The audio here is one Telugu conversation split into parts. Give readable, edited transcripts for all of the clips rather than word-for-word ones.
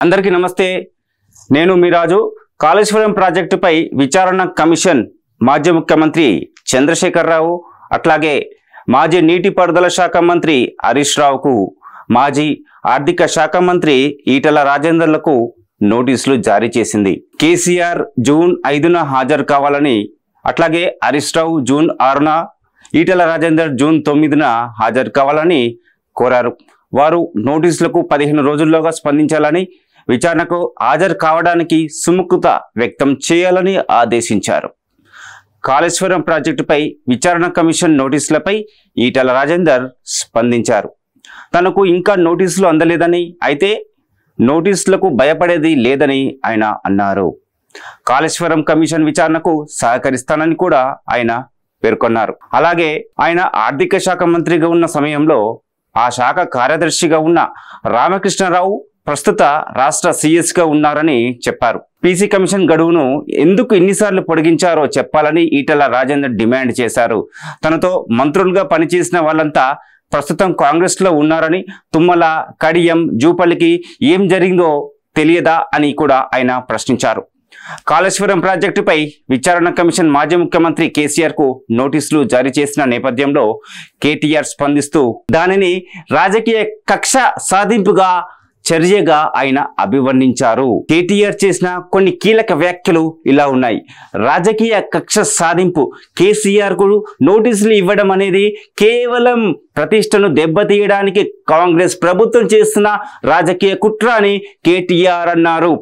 అందరికీ నమస్తే. నేను మీ రాజు. కాళేశ్వరం ప్రాజెక్టుపై విచారణ కమిషన్ మాజీ ముఖ్యమంత్రి చంద్రశేఖర్ రావు, అట్లాగే మాజీ నీటిపారుదల శాఖ మంత్రి హరీష్ రావుకు, మాజీ ఆర్థిక శాఖ మంత్రి ఈటల రాజేందర్లకు నోటీసులు జారీ చేసింది. కేసీఆర్ జూన్ 5న హాజరు కావాలని, అట్లాగే హరీష్ రావు జూన్ 6న, ఈటల రాజేందర్ జూన్ 9న హాజరు కావాలని కోరారు. వారు నోటీసులకు 15 రోజుల్లోగా స్పందించాలని, విచారణకు హాజరు కావడానికి సుముఖత వ్యక్తం చేయాలని ఆదేశించారు. కాళేశ్వరం ప్రాజెక్టుపై విచారణ కమిషన్ నోటీసులపై ఈటల రాజేందర్ స్పందించారు. తనకు ఇంకా నోటీసులు అందలేదని, అయితే నోటీసులకు భయపడేది లేదని ఆయన అన్నారు. కాళేశ్వరం కమిషన్ విచారణకు సహకరిస్తానని కూడా ఆయన పేర్కొన్నారు. అలాగే ఆయన ఆర్థిక శాఖ మంత్రిగా ఉన్న సమయంలో ఆ శాఖ కార్యదర్శిగా ఉన్న రామకృష్ణరావు ప్రస్తుత రాష్ట్ర సిఎస్గా ఉన్నారని చెప్పారు. పీసీ కమిషన్ గడువును ఎందుకు ఎన్నిసార్లు పొడిగించారో చెప్పాలని ఈటల రాజేందర్ డిమాండ్ చేశారు. తనతో మంత్రులుగా పనిచేసిన వాళ్ళంతా ప్రస్తుతం కాంగ్రెస్లో ఉన్నారని, తుమ్మల, కడియం, జూపల్లికి ఏం జరిగిందో తెలియదా అని కూడా ఆయన ప్రశ్నించారు. కాళేశ్వరం ప్రాజెక్టుపై విచారణ కమిషన్ మాజీ ముఖ్యమంత్రి కేసీఆర్కు నోటీసులు జారీ చేసిన నేపథ్యంలో కేటీఆర్ స్పందిస్తూ దానిని రాజకీయ కక్ష సాధింపుగా చర్యగా ఆయన అభివర్ణించారు. కేటీఆర్ చేసిన కొన్ని కీలక వ్యాఖ్యలు ఇలా ఉన్నాయి. రాజకీయ కక్ష సాధింపు, కేసీఆర్ కు నోటీసులు ఇవ్వడం అనేది కేవలం ప్రతిష్టను దెబ్బతీయడానికి కాంగ్రెస్ ప్రభుత్వం చేస్తున్న రాజకీయ కుట్ర అని కేటీఆర్ అన్నారు.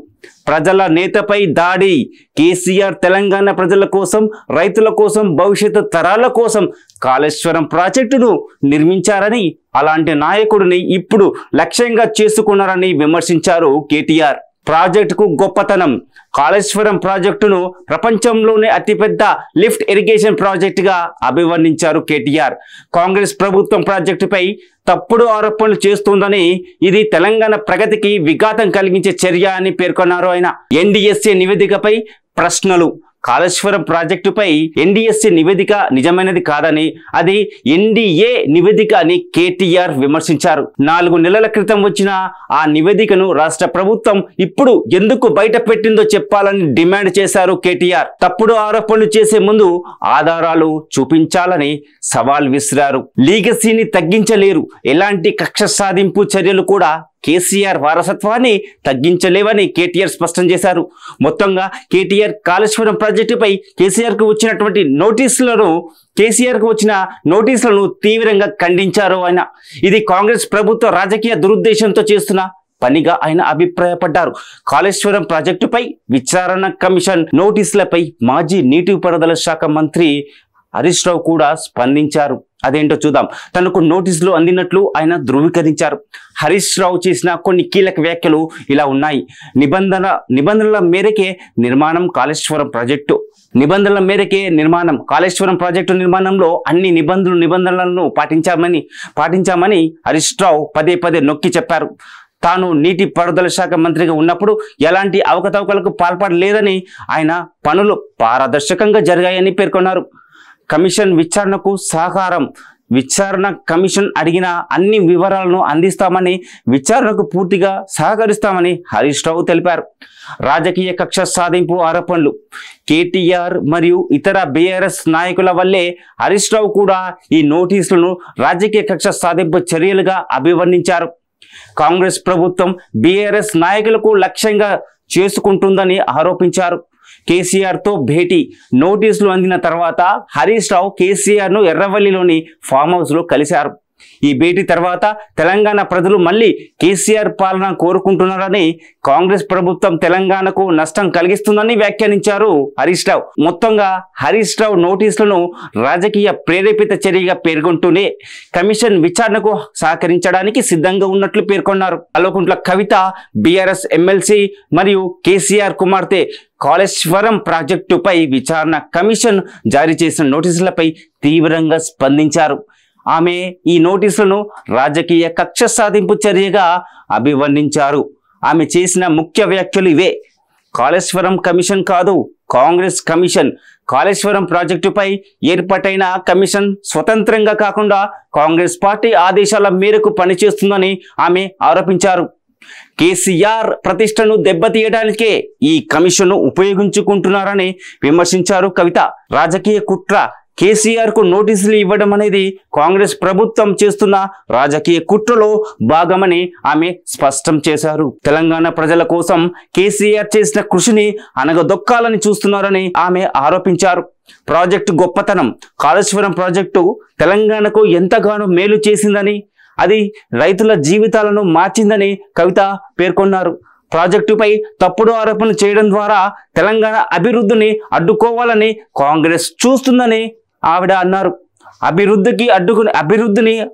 ప్రజల నేతపై దాడి, కేసీఆర్ తెలంగాణ ప్రజల కోసం, రైతుల కోసం, భవిష్యత్తు తరాల కోసం కాళేశ్వరం ప్రాజెక్టును నిర్మించారని, అలాంటి నాయకుడిని ఇప్పుడు లక్ష్యంగా చేసుకున్నారని విమర్శించారు కేటీఆర్. ప్రాజెక్టుకు గొప్పతనం, కాళేశ్వరం ప్రాజెక్టును ప్రపంచంలోనే అతిపెద్ద లిఫ్ట్ ఇరిగేషన్ ప్రాజెక్టుగా అభివర్ణించారు కేటీఆర్. కాంగ్రెస్ ప్రభుత్వం ప్రాజెక్టుపై తప్పుడు ఆరోపణలు చేస్తుందని, ఇది తెలంగాణ ప్రగతికి విఘాతం కలిగించే చర్య అని పేర్కొన్నారు ఆయన. ఎన్డీఎస్ఏ నివేదికపై ప్రశ్నలు, కాళేశ్వరం ప్రాజెక్టుపై ఎన్డీఎస్ఏ నివేదిక నిజమైనది కాదని, అది ఎన్డీఏ నివేదిక అని కేటీఆర్ విమర్శించారు. 4 నెలల క్రితం వచ్చిన ఆ నివేదికను రాష్ట్ర ప్రభుత్వం ఇప్పుడు ఎందుకు బయట పెట్టిందో చెప్పాలని డిమాండ్ చేశారు కేటీఆర్. తప్పుడు ఆరోపణలు చేసే ముందు ఆధారాలు చూపించాలని సవాల్ విసిరారు. లీగసీని తగ్గించలేరు, ఎలాంటి కక్ష సాధింపు చర్యలు కూడా కేసీఆర్ వారసత్వాన్ని తగ్గించలేవని కేటీఆర్ స్పష్టం చేశారు. మొత్తంగా కేటీఆర్ కాళేశ్వరం ప్రాజెక్టుపై కేసీఆర్కు వచ్చిన నోటీసులను తీవ్రంగా ఖండించారు ఆయన. ఇది కాంగ్రెస్ ప్రభుత్వ రాజకీయ దురుద్దేశంతో చేస్తున్న పనిగా ఆయన అభిప్రాయపడ్డారు. కాళేశ్వరం ప్రాజెక్టుపై విచారణ కమిషన్ నోటీసులపై మాజీ నీటిపారుదల శాఖ మంత్రి హరీష్ రావు కూడా స్పందించారు. అదేంటో చూద్దాం. తనకు నోటీసులు అందినట్లు ఆయన ధృవీకరించారు. హరీష్ రావు చేసిన కొన్ని కీలక వ్యాఖ్యలు ఇలా ఉన్నాయి. నిబంధనల మేరకే నిర్మాణం కాళేశ్వరం ప్రాజెక్టు. కాళేశ్వరం ప్రాజెక్టు నిర్మాణంలో అన్ని నిబంధనలను పాటించామని హరీష్ రావు పదే నొక్కి చెప్పారు. తాను నీటిపారుదల శాఖ మంత్రిగా ఉన్నప్పుడు ఎలాంటి అవకతవకలకు పాల్పడలేదని, ఆయన పనులు పారదర్శకంగా జరిగాయని పేర్కొన్నారు. కమిషన్ విచారణకు సహకారం, విచారణ కమిషన్ అడిగిన అన్ని వివరాలను అందిస్తామని, విచారణకు పూర్తిగా సహకరిస్తామని హరీష్ రావు తెలిపారు. రాజకీయ కక్ష సాధింపు ఆరోపణలు, కేటీఆర్ మరియు ఇతర బీఆర్ఎస్ నాయకుల వల్లే హరీష్ రావు కూడా ఈ నోటీసులను రాజకీయ కక్ష సాధింపు చర్యలుగా అభివర్ణించారు. కాంగ్రెస్ ప్రభుత్వం బీఆర్ఎస్ నాయకులకు లక్ష్యంగా చేసుకుంటుందని ఆరోపించారు. కేసీఆర్తో భేటీ, నోటీసులు అందిన తర్వాత హరీష్ రావు కేసీఆర్ను ఎర్రవల్లిలోని ఫామ్ హౌస్లో కలిశారు. ఈ భేటీ తర్వాత తెలంగాణ ప్రజలు మళ్ళీ కేసీఆర్ పాలన కోరుకుంటున్నారని, కాంగ్రెస్ ప్రభుత్వం తెలంగాణకు నష్టం కలిగిస్తుందని వ్యాఖ్యానించారు హరీష్ రావు. మొత్తంగా హరీష్ రావు నోటీసులను రాజకీయ ప్రేరేపిత చర్యగా పేర్కొంటూనే కమిషన్ విచారణకు సహకరించడానికి సిద్ధంగా ఉన్నట్లు పేర్కొన్నారు. కల్వకుంట్ల కవిత, బీఆర్ఎస్ ఎమ్మెల్సీ మరియు కేసీఆర్ కుమార్తె కాళేశ్వరం ప్రాజెక్టుపై విచారణ కమిషన్ జారీ చేసిన నోటీసులపై తీవ్రంగా స్పందించారు. ఆమె ఈ నోటీసులను రాజకీయ కక్ష సాధింపు చర్యగా అభివర్ణించారు. ఆమె చేసిన ముఖ్య వ్యాఖ్యలు ఇవే. కాళేశ్వరం కమిషన్ కాదు, కాంగ్రెస్ కమిషన్. కాళేశ్వరం ప్రాజెక్టుపై ఏర్పాటైన కమిషన్ స్వతంత్రంగా కాకుండా కాంగ్రెస్ పార్టీ ఆదేశాల మేరకు పనిచేస్తుందని ఆమె ఆరోపించారు. కేసీఆర్ ప్రతిష్టను దెబ్బతీయడానికే ఈ కమిషన్ ఉపయోగించుకుంటున్నారని విమర్శించారు కవిత. రాజకీయ కుట్ర, కేసీఆర్ కు నోటీసులు ఇవ్వడం అనేది కాంగ్రెస్ ప్రభుత్వం చేస్తున్న రాజకీయ కుట్రలో భాగమని ఆమె స్పష్టం చేశారు. తెలంగాణ ప్రజల కోసం కేసీఆర్ చేసిన కృషిని అనగదొక్కాలని చూస్తున్నారని ఆమె ఆరోపించారు. ప్రాజెక్టు గొప్పతనం, కాళేశ్వరం ప్రాజెక్టు తెలంగాణకు ఎంతగానో మేలు చేసిందని, అది రైతుల జీవితాలను మార్చిందని కవిత పేర్కొన్నారు. ప్రాజెక్టుపై తప్పుడు ఆరోపణలు చేయడం ద్వారా తెలంగాణ అభివృద్ధిని అడ్డుకోవాలని కాంగ్రెస్ చూస్తుందని ఆవిడ అన్నారు. అభివృద్ధిని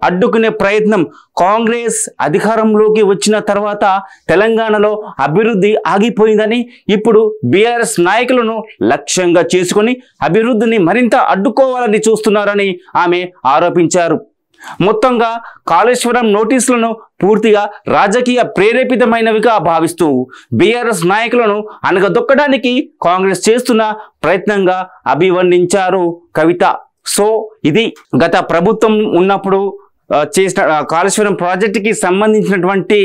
అడ్డుకునే ప్రయత్నం కాంగ్రెస్ అధికారంలోకి వచ్చిన తర్వాత తెలంగాణలో అభివృద్ధి ఆగిపోయిందని, ఇప్పుడు బీఆర్ఎస్ నాయకులను లక్ష్యంగా చేసుకుని అభివృద్ధిని మరింత అడ్డుకోవాలని చూస్తున్నారని ఆమె ఆరోపించారు. మొత్తంగా కాళేశ్వరం నోటీసులను పూర్తిగా రాజకీయ ప్రేరేపితమైనవిగా భావిస్తూ బీఆర్ఎస్ నాయకులను అనగదొక్కడానికి కాంగ్రెస్ చేస్తున్న ప్రయత్నంగా అభివర్ణించారు కవిత. సో ఇది గత ప్రభుత్వం ఉన్నప్పుడు చేసిన కాళేశ్వరం ప్రాజెక్టుకి సంబంధించినటువంటి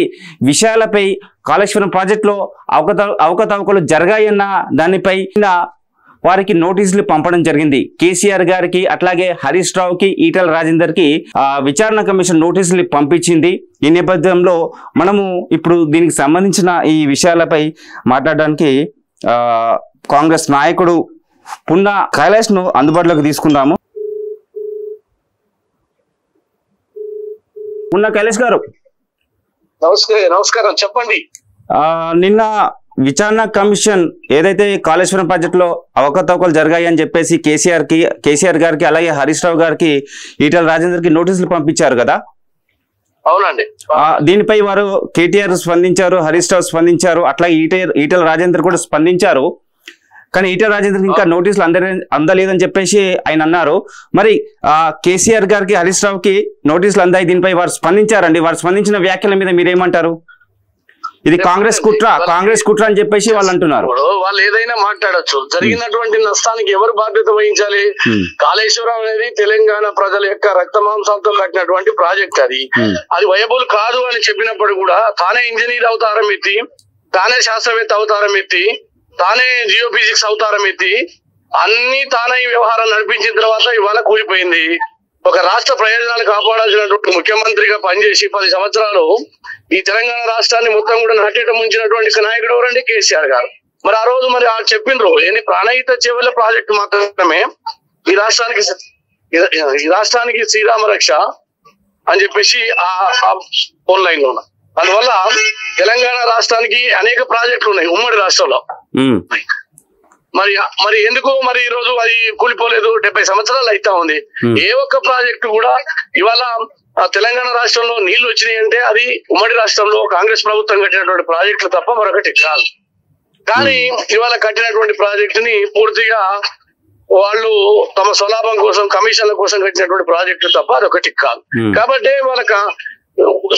విషయాలపై, కాళేశ్వరం ప్రాజెక్టులో అవకతవకలు జరిగాయన్న దానిపై వారికి నోటీసులు పంపడం జరిగింది. కేసీఆర్ గారికి, అట్లాగే హరీష్ రావుకి, ఈటెల రాజేందర్కి విచారణ కమిషన్ నోటీసులు పంపించింది. ఈ నేపథ్యంలో మనము ఇప్పుడు దీనికి సంబంధించిన ఈ విషయాలపై మాట్లాడడానికి కాంగ్రెస్ నాయకుడు పున్న కైలాష్ను అందుబాటులోకి తీసుకుందాము. పున్న కైలాష్ గారు, నమస్కారం. చెప్పండి. నిన్న విచారణ కమిషన్ ఏదైతే కాళేశ్వరం ప్రాజెక్టులో అవకతవకలు జరిగాయి అని చెప్పేసి కేసీఆర్ గారికి, అలాగే హరీష్ రావు గారికి, ఈటెల రాజేందర్కి నోటీసులు పంపించారు కదా. అవునండి. దీనిపై వారు కేటీఆర్ స్పందించారు, హరీష్ రావు స్పందించారు, అట్లాగే ఈటెల రాజేందర్ కూడా స్పందించారు. కానీ ఈటెల రాజేందర్కి ఇంకా నోటీసులు అందలేదని చెప్పేసి ఆయన అన్నారు. మరి కేసీఆర్ గారికి, హరీష్ రావుకి నోటీసులు అందాయి, దీనిపై వారు స్పందించారండి. వారు స్పందించిన వ్యాఖ్యల మీద మీరేమంటారు? ఇది కాంగ్రెస్ కుట్ర అని చెప్పేసి వాళ్ళు అంటున్నారు. వాళ్ళు ఏదైనా మాట్లాడొచ్చు. జరిగినటువంటి నష్టానికి ఎవరు బాధ్యత వహించాలి? కాళేశ్వరం అనేది తెలంగాణ ప్రజల యొక్క రక్తమాంసాలతో కట్టినటువంటి ప్రాజెక్ట్. అది వయబుల్ కాదు అని చెప్పినప్పుడు కూడా తానే ఇంజనీర్ అవతారం ఎత్తి, తానే శాస్త్రవేత్త అవతారం ఎత్తి, తానే జియోఫిజిక్స్ అవతారం ఎత్తి, అన్ని తానే ఈ వ్యవహారం నడిపించిన తర్వాత ఇవాళ కూలిపోయింది. ఒక రాష్ట్ర ప్రయోజనాలు కాపాడాల్సినటువంటి ముఖ్యమంత్రిగా పనిచేసి 10 సంవత్సరాలు ఈ తెలంగాణ రాష్ట్రాన్ని మొత్తం కూడా నాటేట ముంచినటువంటి నాయకుడు ఎవరండి? కేసీఆర్ గారు. మరి ఆ రోజు మరి వాళ్ళు చెప్పిండ్రు ఏంది, ప్రాణహిత చేవెళ్ల ప్రాజెక్టు మాత్రమే ఈ రాష్ట్రానికి శ్రీరామ రక్ష అని చెప్పేసి ఆ ఫోన్ లైన్ లో. అందువల్ల తెలంగాణ రాష్ట్రానికి అనేక ప్రాజెక్టులు ఉన్నాయి ఉమ్మడి రాష్ట్రంలో. మరి ఎందుకు మరి ఈ రోజు అది కూలిపోలేదు? 70 సంవత్సరాలు అయితా ఉంది. ఏ ఒక్క ప్రాజెక్టు కూడా ఇవాళ తెలంగాణ రాష్ట్రంలో నీళ్లు వచ్చినాయి అంటే అది ఉమ్మడి రాష్ట్రంలో కాంగ్రెస్ ప్రభుత్వం కట్టినటువంటి ప్రాజెక్టులు తప్ప మరొకటి కాదు. కానీ ఇవాళ కట్టినటువంటి ప్రాజెక్టుని పూర్తిగా వాళ్ళు తమ స్వలాభం కోసం, కమిషన్ల కోసం కట్టినటువంటి ప్రాజెక్టులు తప్ప అదొకటి కాదు. కాబట్టి వాళ్ళకి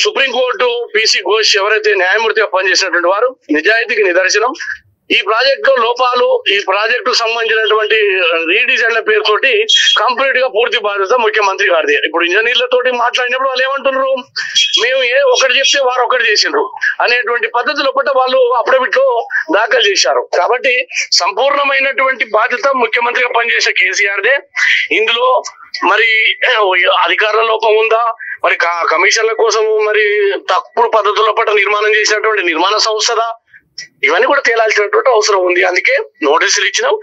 సుప్రీంకోర్టు పీసీ ఘోష్ ఎవరైతే న్యాయమూర్తిగా పనిచేసినటువంటి వారు నిజాయితీకి నిదర్శనం. ఈ ప్రాజెక్టు లోపాలు, ఈ ప్రాజెక్టు సంబంధించినటువంటి రీడిజైన్ల పేరుతోటి కంప్లీట్ గా పూర్తి బాధ్యత ముఖ్యమంత్రి గారిది. ఇప్పుడు ఇంజనీర్లతోటి మాట్లాడినప్పుడు వాళ్ళు ఏమంటున్నారు, మేము ఒకటి చెప్తే వారు ఒకటి చేసిండ్రు అనేటువంటి పద్ధతిలో ఒకటి వాళ్ళు అఫిడవిట్ లో దాఖలు చేశారు. కాబట్టి సంపూర్ణమైనటువంటి బాధ్యత ముఖ్యమంత్రిగా పనిచేసే కేసీఆర్దే. ఇందులో మరి అధికారుల లోపం ఉందా, మరి కమిషన్ల కోసం మరి తప్పుడు పద్ధతుల పట్ల నిర్మాణం చేసినటువంటి నిర్మాణ సంస్థదా, ఇవన్నీ కూడా తేలాల్సినటువంటి అవసరం ఉంది. అందుకే నోటీసులు ఇచ్చినాం.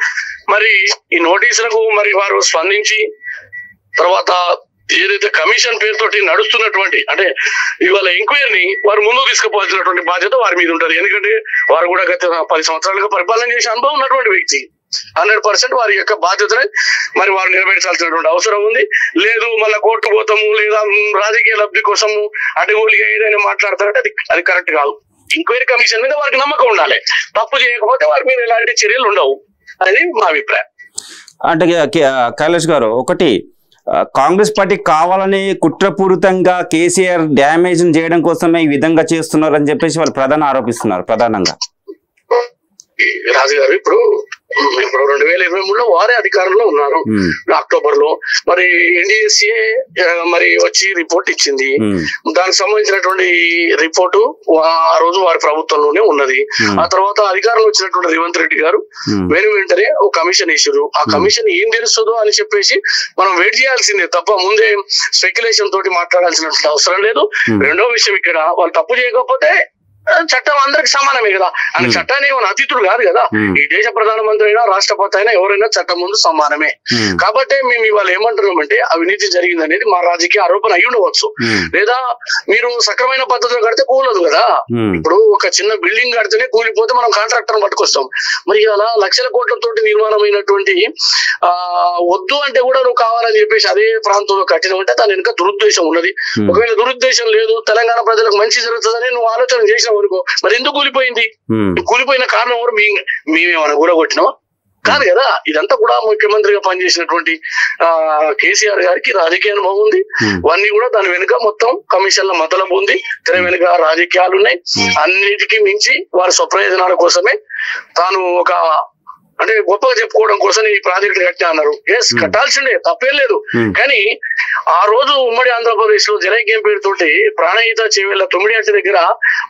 మరి ఈ నోటీసులకు మరి వారు స్పందించి తర్వాత ఏదైతే కమిషన్ పేరుతోటి నడుస్తున్నటువంటి అంటే ఇవాళ ఎంక్వైరీని వారు ముందుకు తీసుకుపోవాల్సినటువంటి బాధ్యత వారి మీద ఉంటుంది. ఎందుకంటే వారు కూడా గత 10 సంవత్సరాలుగా పరిపాలన చేసే అనుభవం ఉన్నటువంటి వ్యక్తి. 100% వారి యొక్క బాధ్యతని మరి వారు నెరవేర్చాల్సినటువంటి అవసరం ఉంది. లేదు మళ్ళీ కోర్టు పోతాము, లేదా రాజకీయ లబ్ధి కోసము అడుగులుగా ఏదైనా మాట్లాడతారంటే అది కరెక్ట్ కాదు. ఎంక్వైరీ కమిషన్ మీద వారికి నమ్మకం ఉండాలి. తప్పు చేయకపోతే వారి మీద ఎలాంటి చర్యలు ఉండవు అనేది మా అభిప్రాయం. అంటే కైలాష్ గారు, ఒకటి కాంగ్రెస్ పార్టీ కావాలని కుట్రపూరితంగా కేసీఆర్ డ్యామేజ్ చేయడం కోసమే ఈ విధంగా చేస్తున్నారు అని చెప్పేసి వాళ్ళు ఆరోపిస్తున్నారు ప్రధానంగా. రాజు గారు, ఇప్పుడు ఇప్పుడు 2023లో వారే అధికారంలో ఉన్నారు. అక్టోబర్ లో మరి ఎన్డీఎస్ఏ మరి వచ్చి రిపోర్ట్ ఇచ్చింది. దానికి సంబంధించినటువంటి రిపోర్టు ఆ రోజు వారి ప్రభుత్వంలోనే ఉన్నది. ఆ తర్వాత అధికారంలో వచ్చినటువంటి రేవంత్ రెడ్డి గారు వెంటనే ఒక కమిషన్ ఇచ్చారు. ఆ కమిషన్ ఏం తెలుస్తుందో అని చెప్పేసి మనం వెయిట్ చేయాల్సిందే తప్ప ముందే స్పెక్యులేషన్ తోటి మాట్లాడాల్సినటువంటి అవసరం లేదు. రెండో విషయం, ఇక్కడ వాళ్ళు తప్పు చేయకపోతే చట్టం అందరికి సమానమే కదా. అని చట్టాన్ని ఏమైనా అతీతుడు కాదు కదా. ఈ దేశ ప్రధానమంత్రి అయినా రాష్ట్రపతి అయినా ఎవరైనా చట్టం ముందు సమానమే. కాబట్టి మేము ఇవాళ ఏమంటున్నామంటే అవినీతి జరిగింది అనేది మా రాజకీయ ఆరోపణ అయి ఉండవచ్చు, లేదా మీరు సక్రమైన పద్ధతిలో కడితే కూలదు కదా. ఇప్పుడు ఒక చిన్న బిల్డింగ్ కడితేనే కూలిపోతే మనం కాంట్రాక్టర్ పట్టుకొస్తాం. మరి అలా లక్షల కోట్లతోటి నిర్మాణమైనటువంటి వద్దు అంటే కూడా నువ్వు కావాలని చెప్పేసి అదే ప్రాంతంలో కట్టిన ఉంటే దాని వెనుక దురుద్దేశం ఉన్నది. ఒకవేళ దురుద్దేశం లేదు, తెలంగాణ ప్రజలకు మంచి జరుగుతుందని నువ్వు ఆలోచన చేసిన అనుకో, మరి ఎందుకు కూలిపోయింది? కూలిపోయిన కారణం ఎవరు? మేమేమన్నా కూడగొట్టినావా? కాదు కదా. ఇదంతా కూడా ముఖ్యమంత్రిగా పనిచేసినటువంటి కేసీఆర్ గారికి రాజకీయ అనుభవం ఉంది. అవన్నీ కూడా దాని వెనుక మొత్తం కమిషన్ల మతలబు ఉంది. తెర వెనుక రాజకీయాలు ఉన్నాయి. అన్నిటికీ మించి వారి స్వప్రయోజనాల కోసమే తాను ఒక అంటే గొప్పగా చెప్పుకోవడం కోసం ఈ ప్రాజెక్టు కట్టా అన్నారు. ఎస్, కట్టాల్సిందే, తప్పేం లేదు. కానీ ఆ రోజు ఉమ్మడి ఆంధ్రప్రదేశ్ లో జలైక్యం పేరుతోటి ప్రాణహిత చేవేళ్ల 9 దగ్గర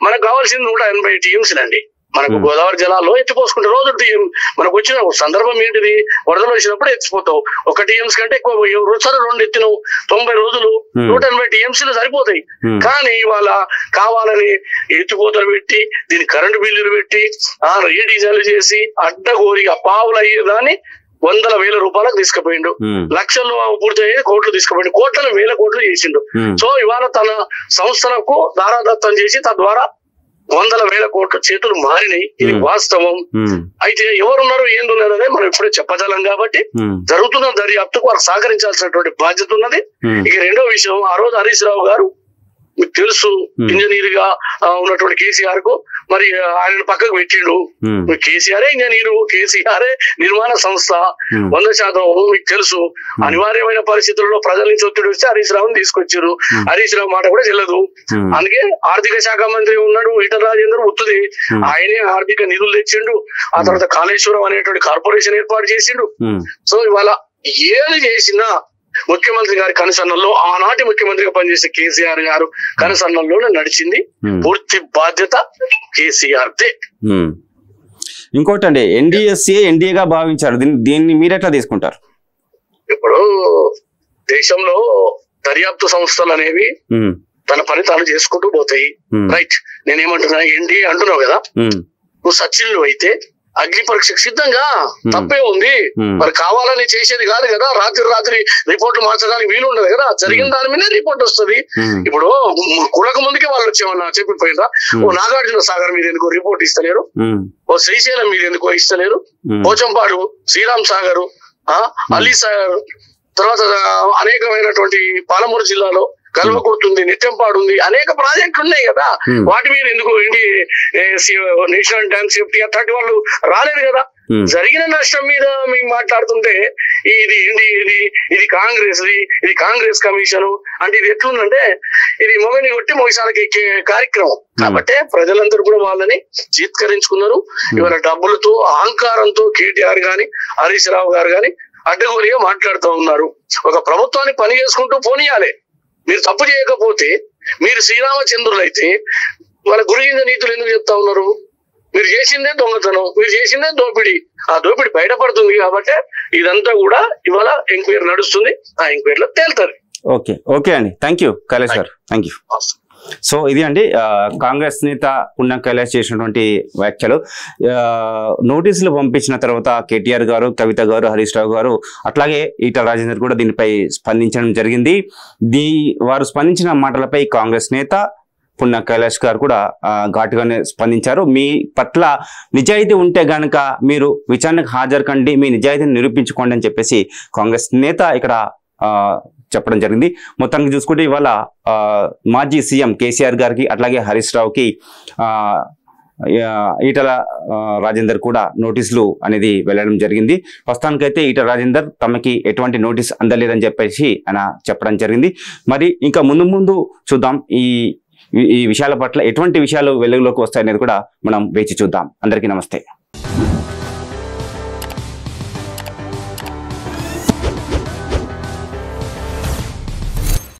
మనకు కావాల్సింది 180 టీఎంసీలండి. మనకు గోదావరి జలాల్లో ఎత్తిపోసుకుంటే రోజు మనకు వచ్చిన సందర్భం ఏంటిది? వరదలు వచ్చినప్పుడు ఎత్తిపోతావు. 1 టీఎంసీ కంటే ఎక్కువ రోజు 2 ఎత్తినవు, 90 రోజులు 180 టీఎంసీలు సరిపోతాయి. కానీ ఇవాళ కావాలని ఎత్తిపోతలు పెట్టి దీని కరెంటు బిల్లులు పెట్టి రీడీజల్ చేసి అడ్డగోరిగా పావులు అయ్యేదాన్ని 100,000 రూపాయలకు తీసుకుపోయిండు. లక్షల్లో పూర్తయ్యేది కోట్లు తీసుకుపోయిండు. కోట్లను 1000 కోట్లు చేసిండు. సో ఇవాళ తన సంస్థలకు దారాదత్తం చేసి తద్వారా 100,000 కోట్ల చేతులు మారినాయి. ఇది వాస్తవం. అయితే ఎవరున్నారు ఏందున్నారు అనేది మనం ఇప్పుడే చెప్పగలం. కాబట్టి జరుగుతున్న దర్యాప్తుకు వారు సహకరించాల్సినటువంటి బాధ్యత ఉన్నది. ఇక రెండో విషయం, ఆ రోజు హరీష్ రావు గారు మీకు తెలుసు ఇంజనీర్ గా ఉన్నటువంటి కేసీఆర్ కు మరి ఆయన పక్కకు పెట్టిండు. కేసీఆరే ఇంజనీరు, కేసీఆరే నిర్మాణ సంస్థ 100% మీకు తెలుసు. అనివార్యమైన పరిస్థితుల్లో ప్రజల నుంచి ఒత్తిడి వస్తే హరీష్ రావుని తీసుకొచ్చారు. హరీష్ రావు మాట కూడా చెల్లదు. అందుకే ఆర్థిక శాఖ మంత్రి ఉన్నాడు ఈటల రాజేందర్, ఉత్తుది ఆయనే ఆర్థిక నిధులు తెచ్చిండు. ఆ తర్వాత కాళేశ్వరం అనేటువంటి కార్పొరేషన్ ఏర్పాటు చేసిండు. సో ఇవాళ ఏది చేసినా ముఖ్యమంత్రి గారి కనుసన్నల్లో, ఆనాటి ముఖ్యమంత్రిగా పనిచేసే కేసీఆర్ గారు కనుసన్నల్లోనే నడిచింది. పూర్తి బాధ్యత కేసీఆర్దే. ఇంకోటి అండి, ఎన్డీఎస్ఏ ఎన్డీఏగా భావించారు. దీన్ని మీరు ఎట్లా తీసుకుంటారు? ఇప్పుడు దేశంలో దర్యాప్తు సంస్థలు అనేవి తన పని తాను చేసుకుంటూ పోతాయి. రైట్, నేనేమంటున్నా, ఎన్డీఏ అంటున్నావు కదా, నువ్వు సచివులు అయితే అగ్ని పరీక్షకు సిద్ధంగా తప్పే ఉంది. మరి కావాలని చేసేది కాదు కదా. రాత్రి రిపోర్ట్లు మార్చడానికి వీలు ఉండదు కదా. జరిగిన దాని మీద రిపోర్ట్ వస్తుంది. ఇప్పుడు కులక ముందుకే వాళ్ళు వచ్చేమన్నా చెప్పిపోయిందా? ఓ నాగార్జున సాగర్ మీద ఎందుకో రిపోర్ట్ ఇస్తలేరు, ఓ శ్రీశైలం మీద ఎందుకో ఇస్తలేరు, పోచంపాడు, శ్రీరామ్ సాగర్, అలీ సాగర్, తర్వాత అనేకమైనటువంటి పాలమూరు జిల్లాలో కల్వకుర్తి ఉంది, నిట్టెంపాడు ఉంది, అనేక ప్రాజెక్టులు ఉన్నాయి కదా. వాటి మీద ఎందుకు నేషనల్ డ్యామ్ సేఫ్టీ అట్లాంటి వాళ్ళు రాలేదు కదా. జరిగిన నష్టం మీద మేము మాట్లాడుతుంటే ఇది కాంగ్రెస్ కమిషన్ అంటే ఇది ఎట్లుందంటే ఇది మొగని కొట్టి మొగసాలకి ఎక్కే కార్యక్రమం. కాబట్టి ప్రజలందరూ కూడా వాళ్ళని చీత్కరించుకున్నారు. ఇవాళ డబ్బులతో అహంకారంతో కేటీఆర్ గాని హరీష్ రావు గారు గాని అడ్డగోలిగా మాట్లాడుతూ ఉన్నారు. ఒక ప్రభుత్వాన్ని పని చేసుకుంటూ పోనీయాలి. మీరు తప్పు చేయకపోతే, మీరు శ్రీరామచంద్రులు అయితే వాళ్ళ గురుగింజ నీతులు ఎందుకు చెప్తా ఉన్నారు? మీరు చేసిందే దొంగతనం, మీరు చేసిందే దోపిడీ. ఆ దోపిడీ బయటపడుతుంది కాబట్టి ఇదంతా కూడా ఇవాళ ఎంక్వైరీ నడుస్తుంది. ఆ ఎంక్వైరీలో తేలుతుంది. ఓకే అండి, థ్యాంక్ యూ కైలాష్ గారు, థ్యాంక్ యూ. సో ఇది అండి కాంగ్రెస్ నేత పుణ్యం కైలాష్ చేసినటువంటి వ్యాఖ్యలు. నోటీసులు పంపించిన తర్వాత కేటీఆర్ గారు, కవిత గారు, హరీష్ రావు గారు, అట్లాగే ఈటల రాజేందర్ కూడా దీనిపై స్పందించడం జరిగింది. వారు స్పందించిన మాటలపై కాంగ్రెస్ నేత పుణ్యం కైలాష్ గారు కూడా ఘాటుగానే స్పందించారు. మీ పట్ల నిజాయితీ ఉంటే గనక మీరు విచారణకు హాజరు కండి, మీ నిజాయితీని నిరూపించుకోండి అని చెప్పేసి కాంగ్రెస్ నేత ఇక్కడ చెప్పడం జరిగింది. మొత్తానికి చూసుకుంటే ఇవాళ మాజీ సీఎం కేసీఆర్ గారికి అట్లాగే హరీష్ రావుకి ఈటల రాజేందర్ కూడా నోటీసులు అనేది వెళ్ళడం జరిగింది. ప్రస్తుతానికైతే ఈటల రాజేందర్ తమకి ఎటువంటి నోటీస్ అందలేదని చెప్పేసి ఆయన చెప్పడం జరిగింది. మరి ఇంకా ముందు చూద్దాం ఈ విషయాల పట్ల ఎటువంటి విషయాలు వెలుగులోకి వస్తాయనేది కూడా మనం వేచి చూద్దాం. అందరికీ నమస్తే.